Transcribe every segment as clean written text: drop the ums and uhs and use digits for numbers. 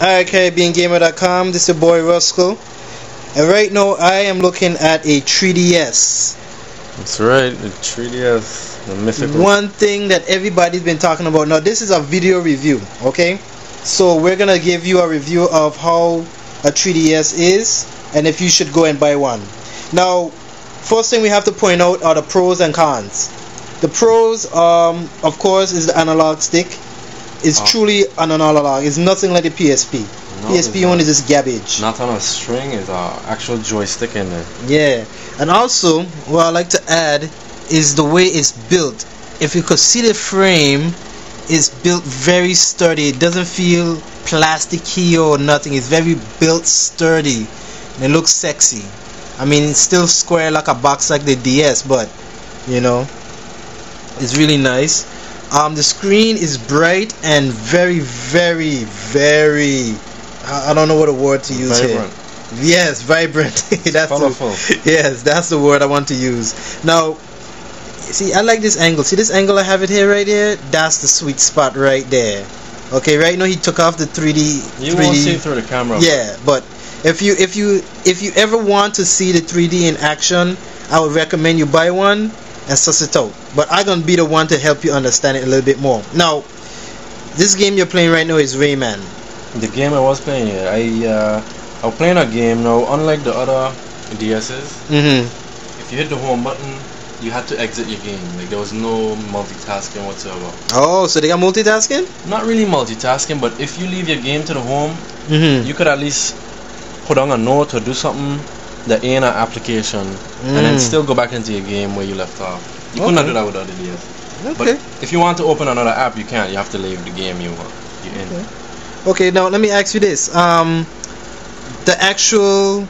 Alright, CaribbeanGamer.com. This is your boy Roscoe, and right now I am looking at a 3DS. That's right, the 3DS, the mythical. One thing that everybody's been talking about. Now, this is a video review, okay? So we're gonna give you a review of how a 3DS is, and if you should go and buy one. Now, first thing we have to point out are the pros and cons. The pros, of course, is the analog stick. It's truly an analog. It's nothing like the PSP. No, PSP one is just garbage. Not on a string, it's an actual joystick in there. Yeah, and also what I like to add is the way it's built. If you could see the frame, it's built very sturdy. It doesn't feel plasticky or nothing. It's very built sturdy, and it looks sexy. I mean, it's still square like a box like the DS, but you know, it's really nice. The screen is bright and very, I don't know what a word to use vibrant. here. Yes, vibrant. That's colorful. Yes, that's the word I want to use. Now, see, I like this angle. See this angle I have it here, right here? That's the sweet spot right there. Okay, right now he took off the 3D. You won't see it through the camera. Yeah, but if you ever want to see the 3D in action, I would recommend you buy one and suss it out. But I'm gonna be the one to help you understand it a little bit more. Now, this game you're playing right now is Rayman. The game I was playing, I was playing a game now. Unlike the other DS's, if you hit the home button, you had to exit your game. Like there was no multitasking whatsoever. Oh, so they got multitasking? Not really multitasking, but if you leave your game to the home, you could at least put on a note or do something that ain't an application, and then still go back into your game where you left off. You could not do that with other DS. Okay. But if you want to open another app, you can't. You have to leave the game you're in. Okay, now let me ask you this. The actual,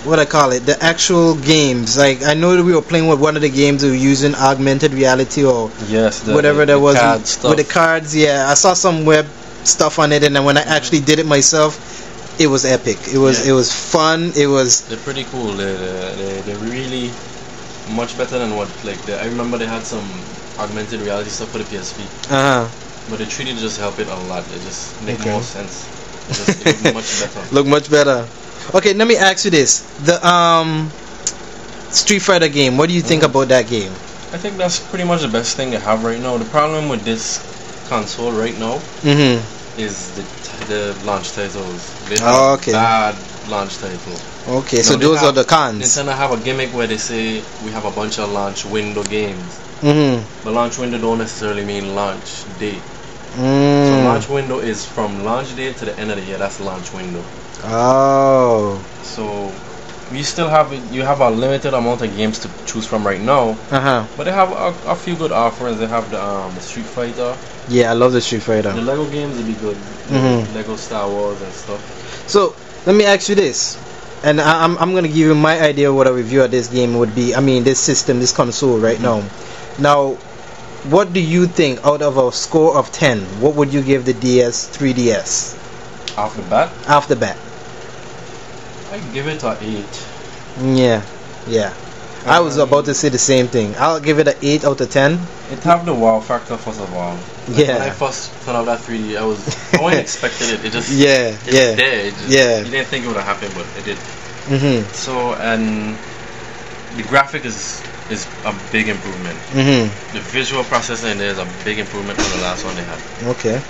what I call it, the actual games. Like, I know that we were playing with one of the games we were using augmented reality or whatever that was with the cards. Yeah, I saw some web stuff on it, and then when I actually did it myself, it was epic. It was fun. They're pretty cool. They're really much better than what I remember they had some augmented reality stuff for the PSP. But the 3D just help it a lot. It just make more sense. It look much better. Look much better. Okay, let me ask you this: the Street Fighter game. What do you think about that game? I think that's pretty much the best thing they have right now. The problem with this console right now is the launch titles. They have bad launch titles. Okay, so those are the cons. Nintendo have a gimmick where they say we have a bunch of launch window games. But launch window don't necessarily mean launch date. So launch window is from launch date to the end of the year. That's launch window. Oh. So you still have a limited amount of games to choose from right now. But they have a few good offerings. They have the Street Fighter. Yeah, I love the Street Fighter. The Lego games would be good. Lego Star Wars and stuff. So let me ask you this, and I'm gonna give you my idea of what a review of this game would be. I mean, this system, this console right now. Now, what do you think out of a score of 10? What would you give the 3DS? Off the bat? Off the bat. I give it an 8. Yeah. I was about to say the same thing. I'll give it an 8 out of 10. It have the wow factor first of all. When I first turned out that 3D, I wasn't expecting it. It just there. You didn't think it would have happened, but it did. So, and the graphic is a big improvement. The visual processing in there is a big improvement from the last one they had. Okay.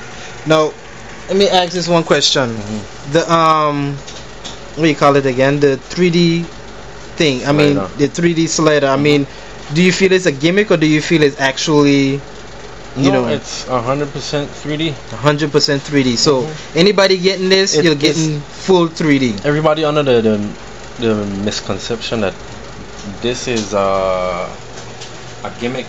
Now, let me ask this one question. The what do you call it again? The 3D thing. I mean, the 3D slider. I mean, do you feel it's a gimmick or do you feel it's actually, it's 100% 3D. 100% 3D. So anybody getting this, you're getting full 3D. Everybody under the misconception that this is a gimmick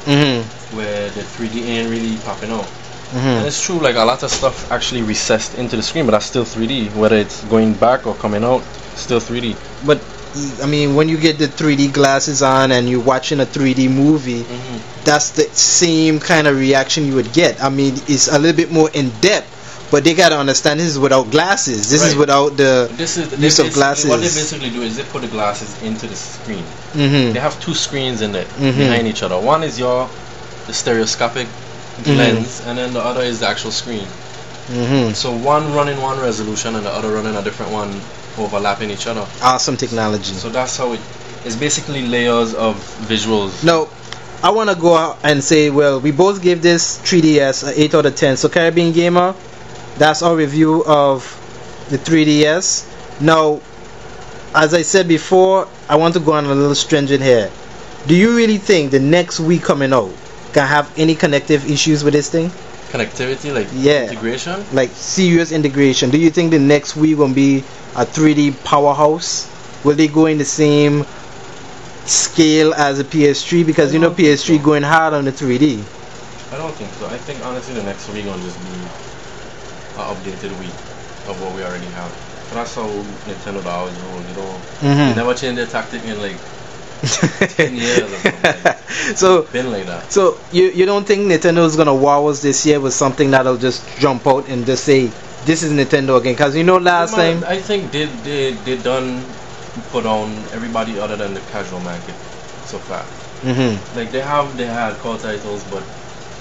where the 3D ain't really popping out. And it's true, like a lot of stuff actually recessed into the screen, but that's still 3D. Whether it's going back or coming out, still 3D. But I mean, when you get the 3D glasses on and you're watching a 3D movie, that's the same kind of reaction you would get. I mean, it's a little bit more in depth, but they gotta understand this is without glasses. This is without the use of glasses. What they basically do is they put the glasses into the screen. They have two screens in it behind each other. One is the stereoscopic lens, and then the other is the actual screen. So one running one resolution and the other running a different one, overlapping each other. Awesome technology. So that's how it's basically layers of visuals. No, I want to go out and say, well, we both gave this 3DS an 8 out of 10. So Caribbean Gamer, that's our review of the 3DS. Now, as I said before, I want to go on a little stringent here. Do you really think the next Wii coming out can have any connective issues with this thing? Connectivity, like integration? Like serious integration. Do you think the next Wii will be a 3D powerhouse? Will they go in the same scale as the PS3? Because you know PS3 going hard on the 3D. I don't think so. I think honestly the next Wii gonna just be an updated Wii of what we already have. But that's how Nintendo always roll, you know. They never change their tactic in like 10 years or something. Like, so been like that. So you don't think Nintendo's gonna wow us this year with something that'll just jump out and just say this is Nintendo again? Because you know last time I think they done put on everybody other than the casual market so far. Like they had core titles, but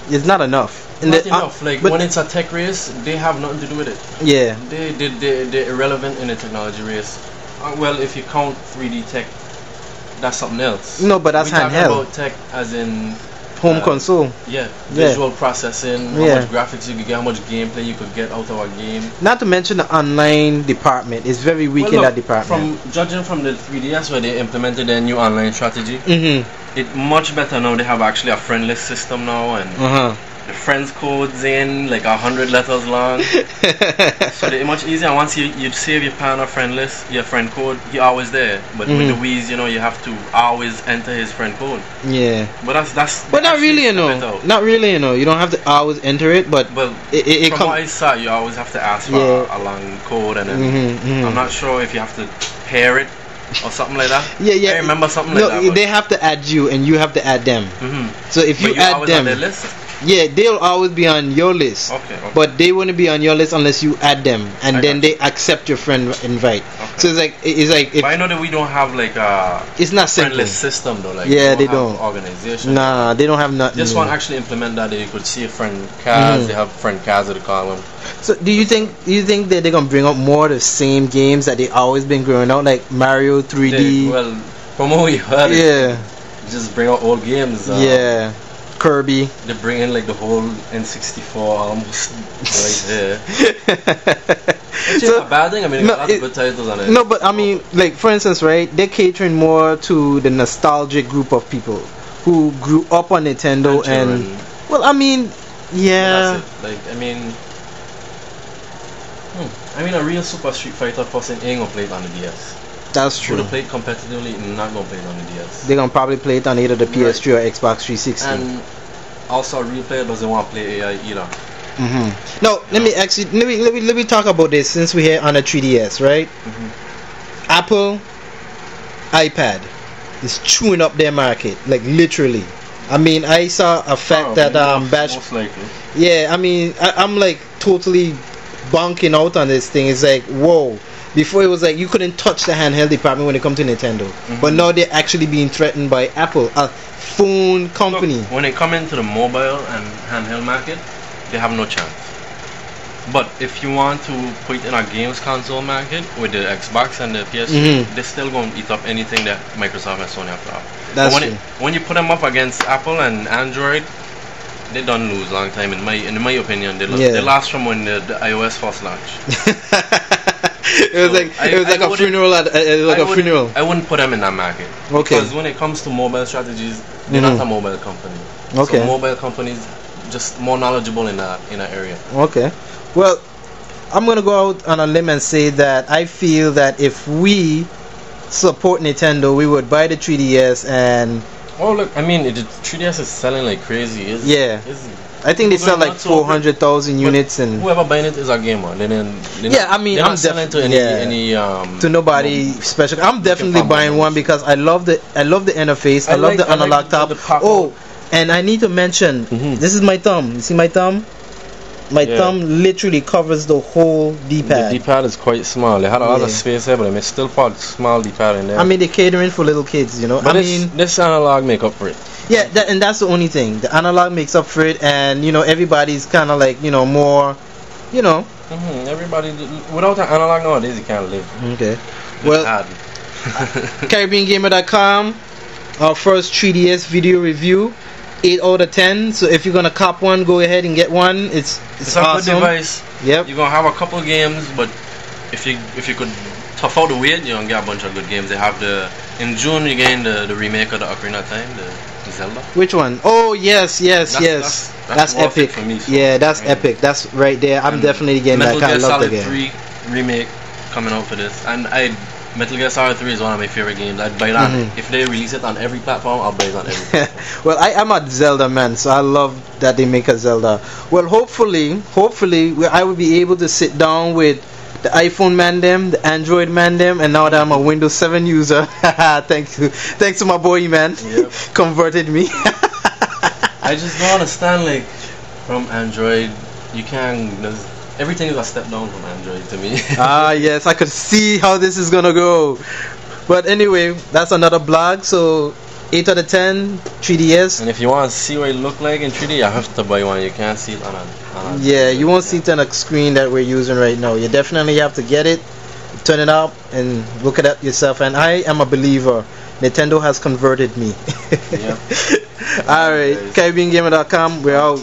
it's not enough. Not enough. Like when it's a tech race, they have nothing to do with it. Yeah. They're irrelevant in a technology race. Well, if you count 3D tech, that's something else. No, but that's handheld. We're talking about tech as in home console. Yeah, visual processing, how much graphics you could get, how much gameplay you could get out of a game. Not to mention the online department is very weak in that department. Judging from the 3DS where they implemented their new online strategy, it's much better now. They have actually a friend list system now, and the friends codes in like 100 letters long. So they're much easier. And once you save your pan or friend list, your friend code, he always there. But with the Wii's, you know, you have to always enter his friend code. Yeah. But that's. But not really, you know. Not really, you know. You don't have to always enter it, but from what I saw, you always have to ask for a long code, and then I'm not sure if you have to pair it or something like that. Yeah. I remember something like that. No, they have to add you, and you have to add them. So if you add them, on their list? Yeah, they'll always be on your list. Okay. But they wouldn't be on your list unless you add them, and then they accept your friend invite. Okay. So it's like. But I know that we don't have like a. It's not friend list system though. Like they don't. Organization. Nah, they don't have nothing. This one actually implement that you could see a friend cards. They have friend cards that they call them. So do you think that they're gonna bring up more of the same games that they always been growing out, like Mario 3D? Well, from what we heard, just bring out old games. Kirby. They bring in like the whole N64 almost right there. Which is a bad thing. I mean, lots of good titles on it. No, but I mean, like for instance, right? They're catering more to the nostalgic group of people who grew up on Nintendo and well, I mean, yeah. That's it. Like, I mean, a real Super Street Fighter person ain't gonna play it on the DS. That's true. Would have played competitively, not gonna play it on the DS. They're gonna probably play it on either the PS3 or Xbox 360. And also, a real player doesn't want to play AI either. No, let me talk about this since we're here on a 3DS, right? Apple iPad is chewing up their market, like literally. I mean, I saw a fact that most likely. Yeah, I mean, I'm like totally bonking out on this thing. It's like, whoa. Before it was like you couldn't touch the handheld department when it comes to Nintendo, but now they're actually being threatened by Apple, a phone company. Look, when they come into the mobile and handheld market, they have no chance. But if you want to put it in a games console market with the Xbox and the PS3, they're still going to eat up anything that Microsoft and Sony have to offer. That's true. When you put them up against Apple and Android, they don't lose long time. In my opinion, they lost from when the iOS first launched. It was like a funeral. I wouldn't put them in that market. Okay. Because when it comes to mobile strategies, they're not a mobile company. Okay. So mobile companies just more knowledgeable in that area. Okay. Well, I'm gonna go out on a limb and say that I feel that if we support Nintendo, we would buy the 3DS and. Oh look! I mean, the 3DS is selling like crazy. I think they sell like 400,000 units, and whoever buying it is a gamer. I mean, I'm selling to any to nobody special. I'm definitely buying one because I love the interface. I love the analog top. And I need to mention, this is my thumb. You see my thumb? My thumb literally covers the whole D-pad. The D-pad is quite small. They had a lot of space here, but I still put small D-pad in there. I mean, they're catering for little kids, you know. But this analog make up for it. Yeah, and that's the only thing. The analog makes up for it, and you know everybody's kind of like more you know. Everybody, without an analog nowadays, you can't live. Okay. Well, CaribbeanGamer.com, our first 3DS video review, 8 out of 10. So if you're gonna cop one, go ahead and get one. It's awesome. A good device. Yep. You're gonna have a couple games, but if you could tough out the weight, you're gonna get a bunch of good games. They have in June you gain the remake of the Ocarina of Time, the Zelda. Which one? Oh yes. That's epic. For me, so yeah, that's epic. That's right there. I'm definitely getting that. I love the game. Metal Gear Solid 3 remake coming out for this, and Metal Gear Solid 3 is one of my favorite games. I'd buy that if they release it on every platform. I'll buy it on every platform. Well, I am a Zelda man, so I love that they make a Zelda. Well, hopefully, I will be able to sit down with the iPhone man them, the Android man them, and now that I'm a Windows 7 user, thanks to my boy man, converted me. I just don't understand, like, from Android, everything is a step down from Android to me. Yes, I could see how this is gonna go. But anyway, that's another blog. So 8 out of 10 3DS. And if you want to see what it look like in 3D, you have to buy one. You can't see it on a you won't see it on a screen that we're using right now. You definitely have to get it, turn it up, and look at it yourself. And I am a believer. Nintendo has converted me. Yeah. Alright, CaribbeanGamer.com. We're out.